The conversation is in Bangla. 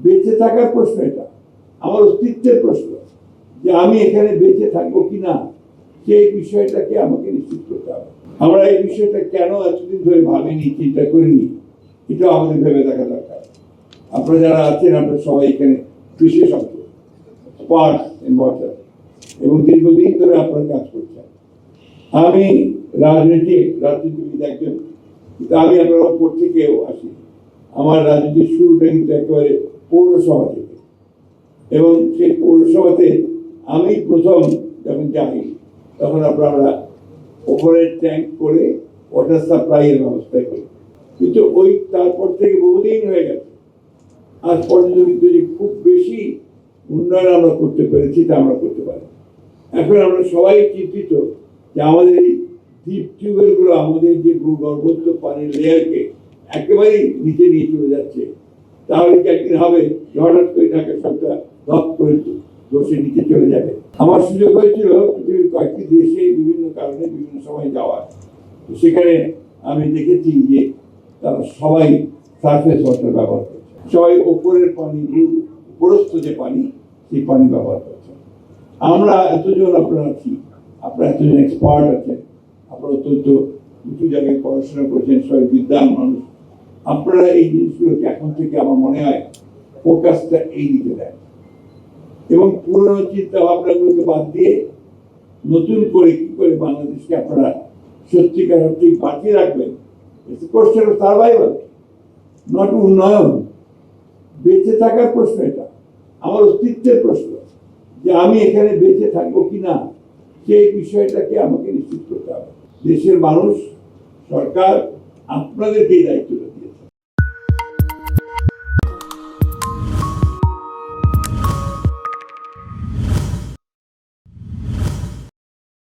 বেঁচে থাকার প্রশ্ন, এটা আমার অস্তিত্বের প্রশ্ন, যে আমি এখানে বেঁচে থাকবো কিনা সেই বিষয়টাকে আমাকে নিশ্চিত করতে হবে। আমরা এই বিষয়টা কেন এতদিন ধরে ভাবিনি, চিন্তা করিনি, এটা আমাদের ভেবে দেখা দরকার। আপনারা যারা আছেন, আপনারা সবাই এখানে বিশেষজ্ঞ, স্পার্ট ইন ওয়াটার, এবং দীর্ঘদিন ধরে আপনারা কাজ করছেন। আমি রাজনীতিবিদ একজন, কিন্তু আমি আপনার উপর থেকেও আসি। আমার রাজনীতির শুরুটা কিন্তু একেবারে পৌরসভা থেকে, এবং সেই পৌরসভাতে আমি প্রথম যখন যাই, তখন আমরা ওপরের ট্যাঙ্ক করে ওয়াটার সাপ্লাইয়ের ব্যবস্থা করি। কিন্তু ওই তারপর থেকে বহুদিন হয়ে গেছে, আজ পর্যন্ত কিন্তু যে খুব বেশি উন্নয়ন আমরা করতে পেরেছি তা আমরা করতে পারি। এখন আমরা সবাই চিন্তিত যে আমাদের এই ডিপ টিউবওয়েলগুলো আমাদের যে ভূগর্ভস্থ পানির লেয়ারকে একেবারেই নিচে নিয়ে চলে যাচ্ছে। তাহলে কি একদিন হবে হঠাৎ করে ঢাকা সবটা ধপ করে দোষে নিচে চলে যাবে? আমার সুযোগ হয়েছিল পৃথিবীর কয়েকটি দেশে বিভিন্ন কারণে বিভিন্ন সময় যাওয়ার। সেখানে আমি দেখেছি যে তারা সবাই সারফেস ওয়াটার ব্যবহার করছে, সবাই ওপরের পানি, উপরস্থ যে পানি, সেই পানি ব্যবহার করছে। আমরা এতজন আপনারা আছি, আপনারা এতজন এক্সপার্ট আছেন, আপনারা অত্যন্ত উঁচু জায়গায় পড়াশোনা করছেন, সবাই বিদ্যান মানুষ। আপনারা এই জিনিসগুলোকে এখন থেকে আমার মনে হয় ফোকাসটা এই দিকে দেন, এবং পুরনো চিন্তা ভাবনাগুলোকে বাদ দিয়ে নতুন করে কি করে বাংলাদেশকে আপনারা সত্যিকার অর্থে বাঁচিয়ে রাখবেন। কোশ্চেন অফ সার্ভাইভাল, নট উন্নয়ন। বেঁচে থাকার প্রশ্ন, এটা আমার অস্তিত্বের প্রশ্ন, যে আমি এখানে বেঁচে থাকবো কিনা সেই বিষয়টাকে আমাকে নিশ্চিত করতে হবে। দেশের মানুষ, সরকার আপনাদেরকে এই দায়িত্ব